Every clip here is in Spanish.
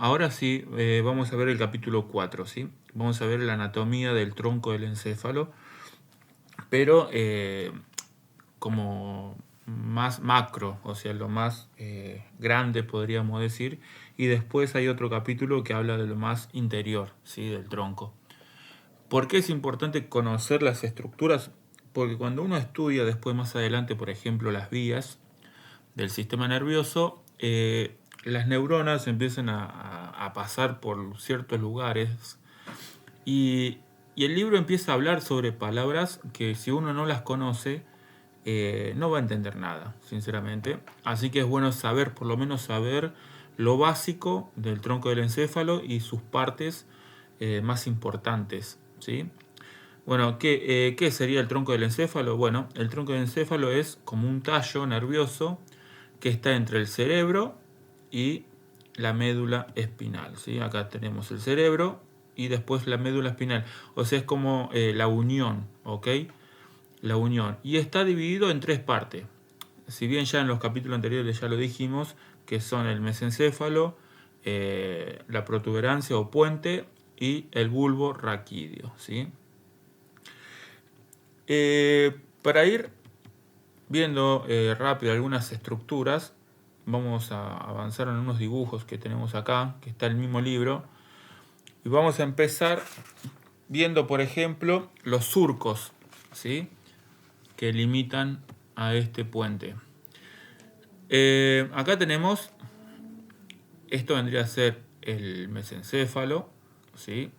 ahora sí, vamos a ver el capítulo 4, ¿sí? Vamos a ver la anatomía del tronco del encéfalo, pero como más macro, o sea, lo más grande podríamos decir, y después hay otro capítulo que habla de lo más interior, ¿sí? Del tronco. ¿Por qué es importante conocer las estructuras? Porque cuando uno estudia después más adelante, por ejemplo, las vías del sistema nervioso, las neuronas empiezan a pasar por ciertos lugares y, y el libro empieza a hablar sobre palabras que si uno no las conoce, no va a entender nada, sinceramente. Así que es bueno saber, por lo menos saber lo básico del tronco del encéfalo y sus partes más importantes, ¿sí? Bueno, ¿qué sería el tronco del encéfalo? Bueno, el tronco del encéfalo es como un tallo nervioso que está entre el cerebro y la médula espinal, ¿sí? Acá tenemos el cerebro y después la médula espinal. O sea, es como la unión, ¿ok? La unión. Y está dividido en tres partes. Si bien ya en los capítulos anteriores ya lo dijimos, que son el mesencéfalo, la protuberancia o puente y el bulbo raquídeo, ¿sí? Para ir viendo rápido algunas estructuras, vamos a avanzar en unos dibujos que tenemos acá, que está en el mismo libro, y vamos a empezar viendo, por ejemplo, los surcos, ¿sí? Que limitan a este puente. Acá tenemos, esto vendría a ser el mesencéfalo, ¿sí?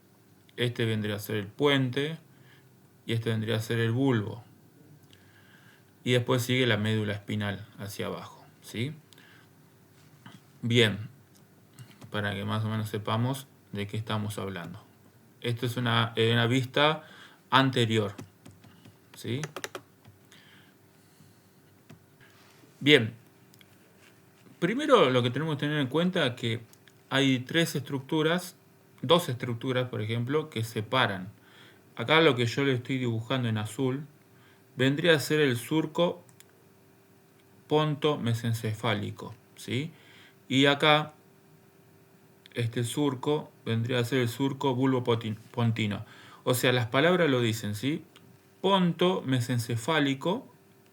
Este vendría a ser el puente y este vendría a ser el bulbo. Y después sigue la médula espinal hacia abajo, ¿sí? Bien, para que más o menos sepamos de qué estamos hablando. Esto es una vista anterior, ¿sí? Bien, primero lo que tenemos que tener en cuenta es que hay dos estructuras, por ejemplo, que separan. Acá lo que yo le estoy dibujando en azul vendría a ser el surco ponto-mesencefálico, ¿sí? Y acá este surco vendría a ser el surco bulbo-pontino. O sea, las palabras lo dicen, ¿sí? Ponto mesencefálico,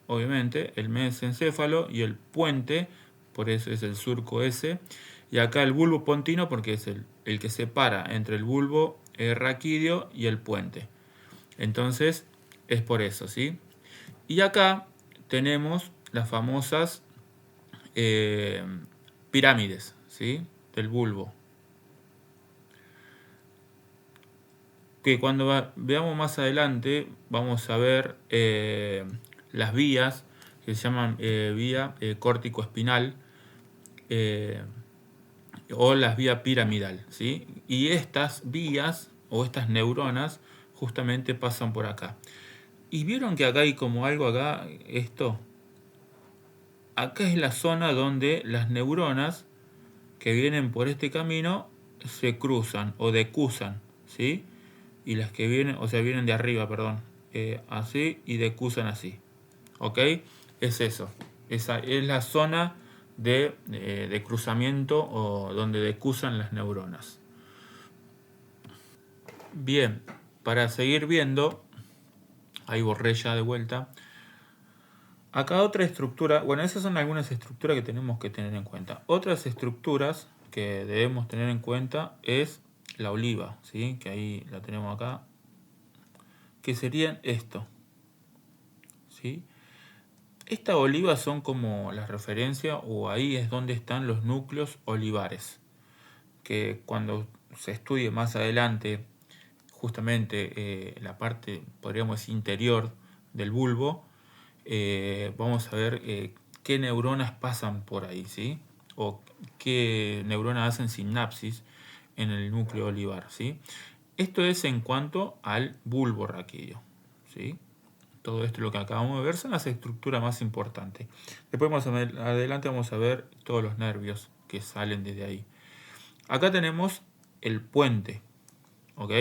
obviamente, el mesencéfalo y el puente, por eso es el surco ese. Y acá el bulbo pontino porque es el que separa entre el bulbo raquídeo y el puente. Entonces, es por eso, ¿sí? Y acá tenemos las famosas pirámides, ¿sí? Del bulbo. Que cuando veamos más adelante vamos a ver las vías que se llaman vía córtico-espinal o las vías piramidal, ¿sí? Y estas vías o estas neuronas justamente pasan por acá. Y vieron que acá hay como algo acá, acá es la zona donde las neuronas que vienen por este camino se cruzan o decusan, ¿sí? Y las que vienen, o sea, vienen de arriba, perdón, así y decusan así, ¿ok? Es eso, esa es la zona de cruzamiento o donde decusan las neuronas. Bien, para seguir viendo, ahí borré ya de vuelta. Acá otra estructura, bueno, esas son algunas estructuras que tenemos que tener en cuenta. Otras estructuras que debemos tener en cuenta es la oliva, ¿sí? Que ahí la tenemos acá, que serían esto, ¿sí? Estas olivas son como la referencia o ahí es donde están los núcleos olivares, que cuando se estudie más adelante justamente la parte, podríamos decir, interior del bulbo, vamos a ver qué neuronas pasan por ahí, ¿sí? O qué neuronas hacen sinapsis en el núcleo olivar, ¿sí? Esto es en cuanto al bulbo raquídeo, ¿sí? Todo esto lo que acabamos de ver son las estructuras más importantes. Después más adelante vamos a ver todos los nervios que salen desde ahí. Acá tenemos el puente, ¿ok?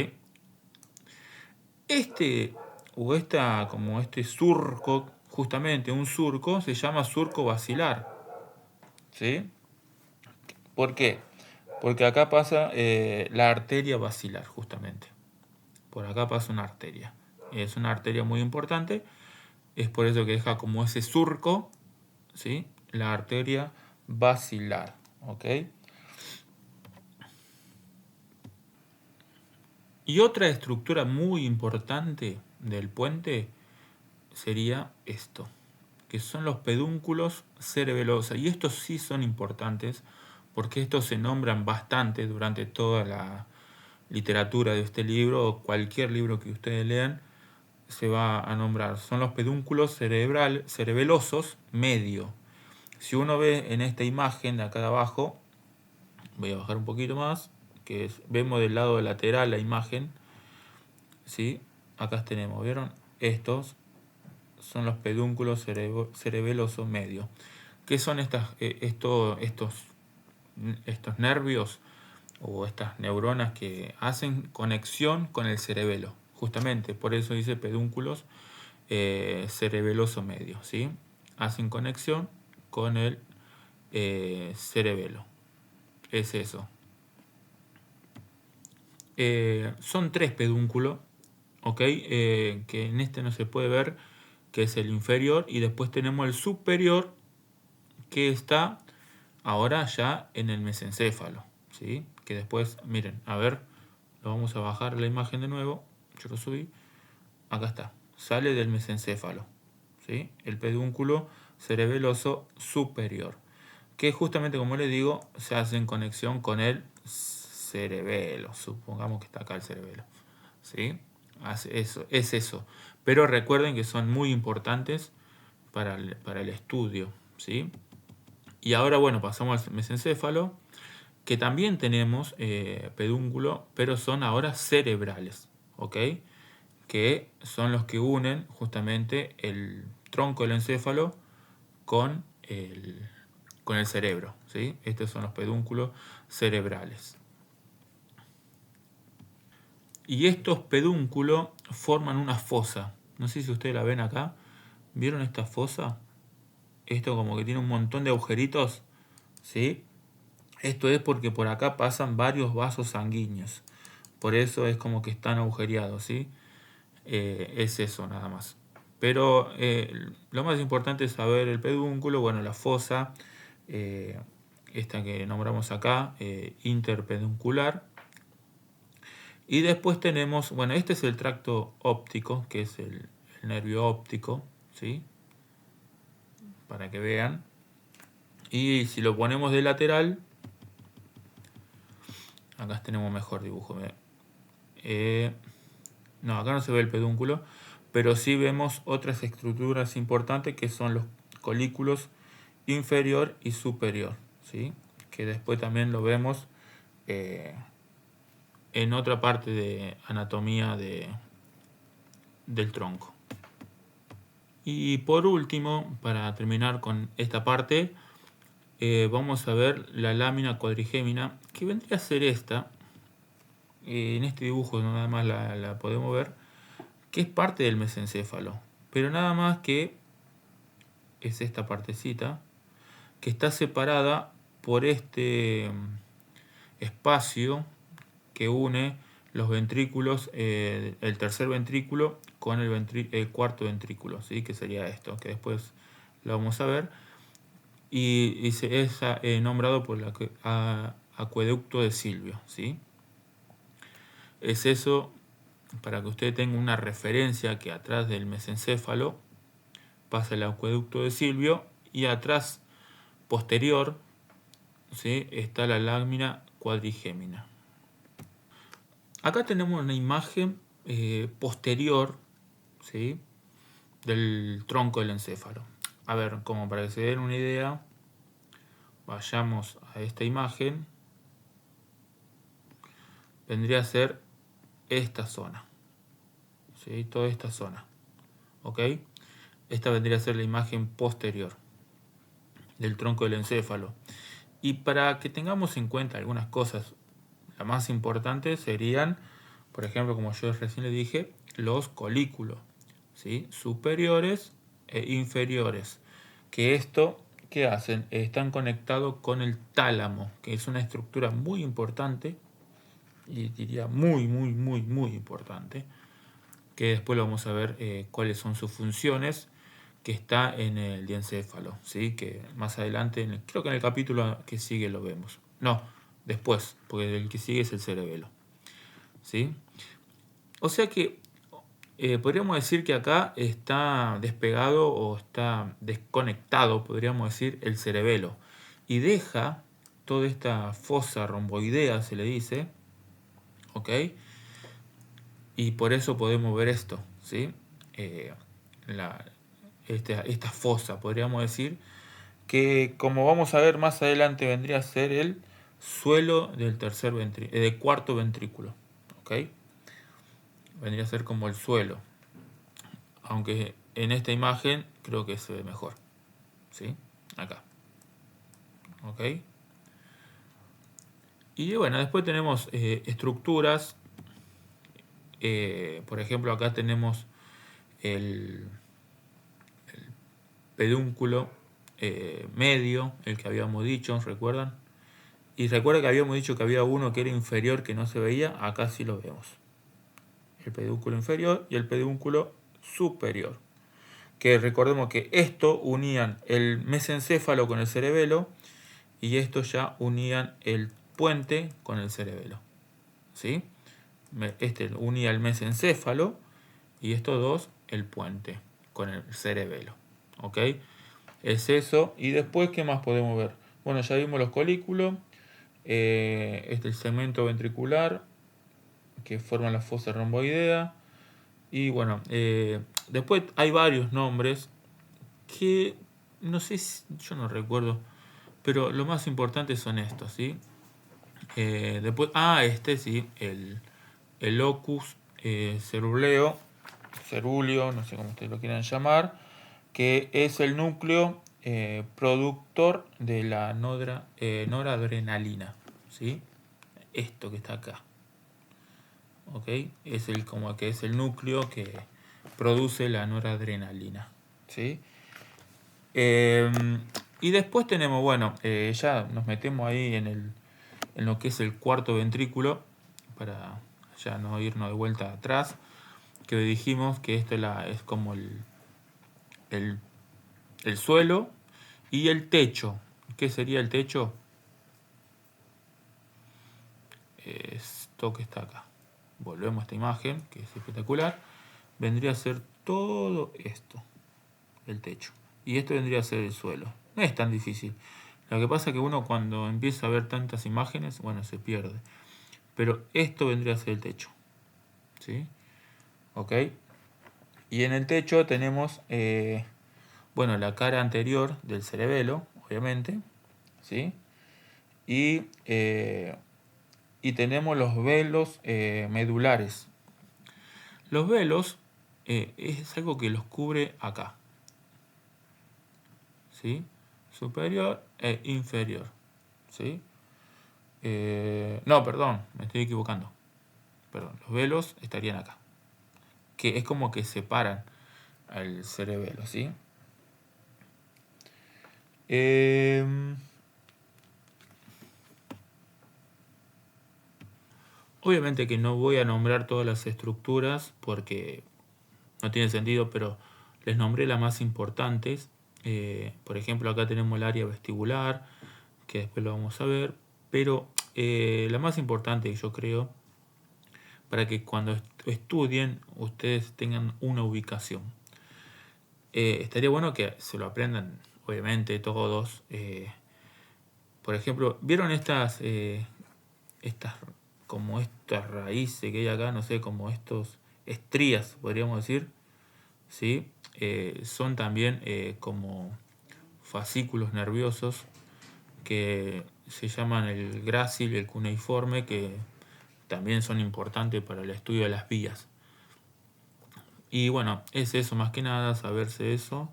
Como este surco, justamente un surco, se llama surco basilar, ¿sí? ¿Por qué? Porque acá pasa la arteria basilar, justamente. Por acá pasa una arteria. Es una arteria muy importante. Es por eso que deja como ese surco, ¿sí? La arteria basilar, ¿ok? Y otra estructura muy importante del puente sería esto, que son los pedúnculos cerebelosa. Y estos sí son importantes porque estos se nombran bastante durante toda la literatura de este libro o cualquier libro que ustedes lean se va a nombrar. Son los pedúnculos cerebelosos medio. Si uno ve en esta imagen de acá de abajo, voy a bajar un poquito más, vemos del lado lateral la imagen, ¿sí? Acá tenemos, ¿vieron? Estos son los pedúnculos cerebelosos medio. ¿Qué son estos nervios o estas neuronas que hacen conexión con el cerebelo? Justamente, por eso dice pedúnculos cerebeloso medio, ¿sí? Hacen conexión con el cerebelo. Es eso. Son tres pedúnculos, ¿ok? Que en este no se puede ver, que es el inferior, y después tenemos el superior, que está ahora ya en el mesencéfalo, ¿sí? Que después, miren, a ver, lo vamos a bajar la imagen de nuevo, yo lo subí, acá está, sale del mesencéfalo, ¿sí? El pedúnculo cerebeloso superior, que justamente, como les digo, se hace en conexión con el cerebelo, supongamos que está acá el cerebelo, ¿sí? Eso, es eso. Pero recuerden que son muy importantes para el estudio, ¿sí? Y ahora, bueno, pasamos al mesencéfalo, que también tenemos pedúnculo, pero son ahora cerebrales, ¿ok? Que son los que unen justamente el tronco del encéfalo con el cerebro, ¿sí? Estos son los pedúnculos cerebrales. Y estos pedúnculos forman una fosa. No sé si ustedes la ven acá. ¿Vieron esta fosa? Esto como que tiene un montón de agujeritos, ¿sí? Esto es porque por acá pasan varios vasos sanguíneos. Por eso es como que están agujereados, ¿sí? Es eso nada más. Pero lo más importante es saber el pedúnculo, bueno, la fosa, esta que nombramos acá, interpeduncular. Y después tenemos, bueno, este es el tracto óptico, que es el nervio óptico, ¿sí? Para que vean. Y si lo ponemos de lateral, acá tenemos mejor dibujo. No, acá no se ve el pedúnculo, pero sí vemos otras estructuras importantes que son los colículos inferior y superior, ¿sí? Que después también lo vemos en otra parte de anatomía del tronco. Y por último, para terminar con esta parte, vamos a ver la lámina cuadrigémina, que vendría a ser esta. En este dibujo nada más la podemos ver, que es parte del mesencéfalo, pero nada más que es esta partecita, que está separada por este espacio que une los ventrículos, el tercer ventrículo con el cuarto ventrículo, ¿sí? Que sería esto, que después lo vamos a ver. Y es nombrado por el acueducto de Silvio, ¿sí? Es eso, para que usted tenga una referencia, que atrás del mesencéfalo pasa el acueducto de Silvio y atrás, posterior, ¿sí? Está la lámina cuadrigémina. Acá tenemos una imagen posterior, ¿sí? Del tronco del encéfalo. A ver, como para que se den una idea, vayamos a esta imagen. Vendría a ser esta zona, ¿sí? Toda esta zona, ¿ok? Esta vendría a ser la imagen posterior del tronco del encéfalo. Y para que tengamos en cuenta algunas cosas, las más importantes serían, por ejemplo, como yo recién le dije, los colículos, ¿sí? Superiores e inferiores. Que esto ¿qué hacen? Están conectados con el tálamo, que es una estructura muy importante, y diría muy importante, que después lo vamos a ver cuáles son sus funciones, que está en el diencéfalo, ¿sí? Que más adelante, creo que en el capítulo que sigue lo vemos. No, después, porque el que sigue es el cerebelo, ¿sí? O sea que podríamos decir que acá está despegado o está desconectado, podríamos decir, el cerebelo. Y deja toda esta fosa romboidea, se le dice, ¿ok? Y por eso podemos ver esto, ¿sí? Eh, la, esta fosa, podríamos decir, que como vamos a ver más adelante vendría a ser el suelo del del cuarto ventrículo, ¿ok? Vendría a ser como el suelo, aunque en esta imagen creo que se ve mejor, ¿sí? Acá, ¿ok? Y bueno, después tenemos estructuras, por ejemplo acá tenemos el pedúnculo medio, el que habíamos dicho, ¿recuerdan? Y recuerda que habíamos dicho que había uno que era inferior que no se veía, acá sí lo vemos. El pedúnculo inferior y el pedúnculo superior. Que recordemos que esto unían el mesencéfalo con el cerebelo y esto ya unían el puente con el cerebelo. ¿Sí? Este unía el mesencéfalo y estos dos el puente con el cerebelo. ¿Ok? Es eso. Y después, ¿qué más podemos ver? Bueno, ya vimos los colículos. Este es el segmento ventricular que forma la fosa romboidea. Y bueno, después hay varios nombres que no sé si, yo no recuerdo, pero lo más importante son estos, ¿sí? Después, este sí, el locus ceruleo, cerulio, no sé cómo ustedes lo quieran llamar, que es el núcleo productor de la noradrenalina, ¿sí? Esto que está acá, ¿ok? Es como que es el núcleo que produce la noradrenalina, ¿sí? Y después tenemos, bueno, ya nos metemos ahí en lo que es el cuarto ventrículo, para ya no irnos de vuelta atrás, que dijimos que esto es como el, el suelo y el techo. ¿Qué sería el techo? Esto que está acá. Volvemos a esta imagen, que es espectacular. Vendría a ser todo esto, el techo. Y esto vendría a ser el suelo. No es tan difícil. Lo que pasa es que uno cuando empieza a ver tantas imágenes, bueno, se pierde. Pero esto vendría a ser el techo. ¿Sí? ¿Ok? Y en el techo tenemos, bueno, la cara anterior del cerebelo, obviamente. ¿Sí? Y, y tenemos los velos medulares. Los velos es algo que los cubre acá. ¿Sí? Superior e inferior. ¿Sí? No, perdón, me estoy equivocando. Perdón, los velos estarían acá. Que es como que separan al cerebelo, ¿sí? Obviamente que no voy a nombrar todas las estructuras porque no tiene sentido, pero les nombré las más importantes. Por ejemplo, acá tenemos el área vestibular, que después lo vamos a ver, pero la más importante, yo creo, para que cuando estudien ustedes tengan una ubicación. Estaría bueno que se lo aprendan, obviamente, todos. Por ejemplo, ¿vieron estas como estas raíces que hay acá? No sé, como estos estrías, podríamos decir. ¿Sí? Son también como fascículos nerviosos que se llaman el grácil y el cuneiforme, que también son importantes para el estudio de las vías. Y bueno, es eso más que nada, saberse eso.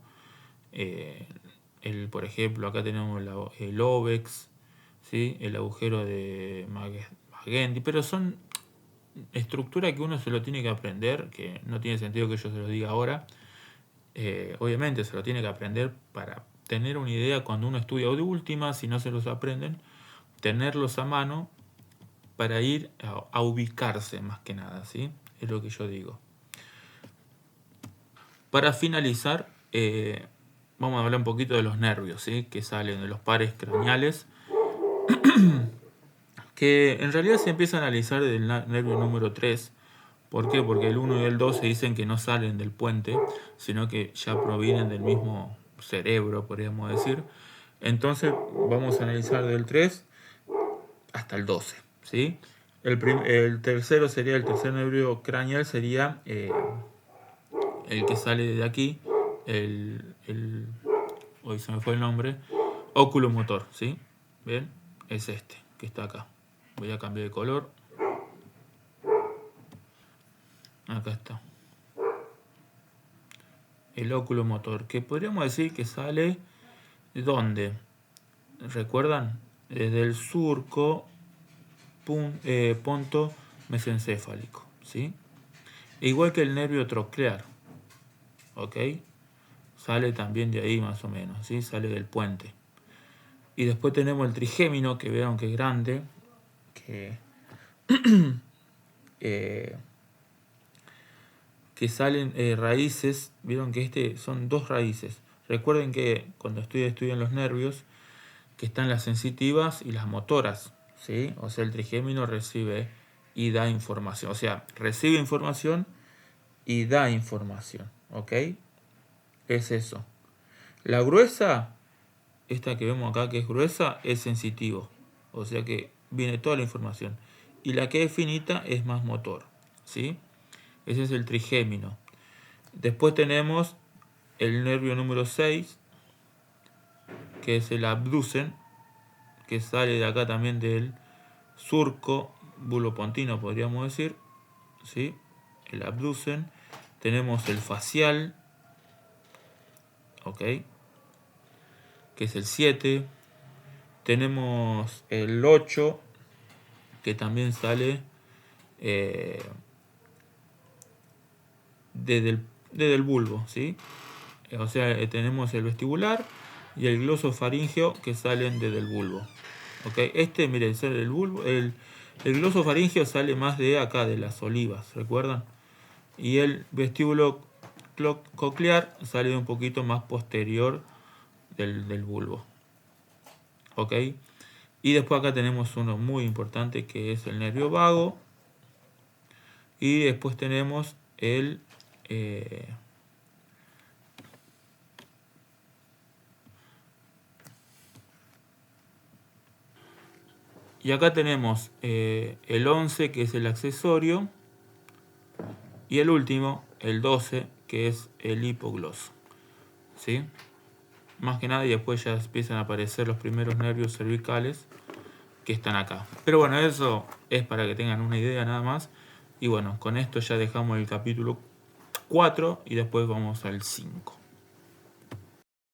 Por ejemplo, acá tenemos el óvex, ¿sí? El agujero de Magendie, pero son estructuras que uno se lo tiene que aprender, que no tiene sentido que yo se lo diga ahora. Obviamente se lo tiene que aprender para tener una idea cuando uno estudia, o de última, si no se los aprenden, tenerlos a mano para ir a ubicarse más que nada, ¿sí? Es lo que yo digo. Para finalizar, vamos a hablar un poquito de los nervios, ¿sí? Que salen de los pares craneales, que en realidad se empieza a analizar del nervio número 3. ¿Por qué? Porque el 1 y el 2 se dicen que no salen del puente, sino que ya provienen del mismo cerebro, podríamos decir. Entonces vamos a analizar del 3 hasta el 12, ¿sí? El tercero sería, el tercer nervio craneal sería el que sale de aquí, hoy se me fue el nombre, oculomotor, ¿sí? ¿Bien? Es este, que está acá. Voy a cambiar de color. Acá está. El oculomotor, que podríamos decir que sale ¿de dónde? ¿Recuerdan? Desde el surco punto mesencéfalico, ¿sí? Igual que el nervio troclear, ¿ok? Sale también de ahí más o menos, ¿sí? Sale del puente. Y después tenemos el trigémino, que vean que es grande, que salen raíces, vieron que son dos raíces. Recuerden que cuando estudian los nervios, que están las sensitivas y las motoras, ¿sí? O sea, el trigémino recibe y da información, o sea, recibe información y da información, ¿ok? Es eso. La gruesa, esta que vemos acá que es gruesa, es sensitivo, o sea que viene toda la información. Y la que es finita es más motor, ¿sí? Ese es el trigémino. Después tenemos el nervio número 6, que es el abducen, que sale de acá también del surco bulopontino, podríamos decir, ¿sí? El abducen. Tenemos el facial, ¿ok? Que es el 7. Tenemos el 8, que también sale desde el bulbo, ¿sí? O sea, tenemos el vestibular y el glosofaringeo que salen desde el bulbo. ¿Ok? Miren, sale el bulbo. El glosofaringeo sale más de acá, de las olivas, ¿recuerdan? Y el vestíbulo coclear sale un poquito más posterior del bulbo. ¿Ok? Y después acá tenemos uno muy importante que es el nervio vago. Y después tenemos el... y acá tenemos el 11, que es el accesorio, y el último, el 12, que es el hipogloso, ¿sí? Más que nada, y después ya empiezan a aparecer los primeros nervios cervicales que están acá. Pero bueno, eso es para que tengan una idea nada más. Y bueno, con esto ya dejamos el capítulo 4 y después vamos al 5.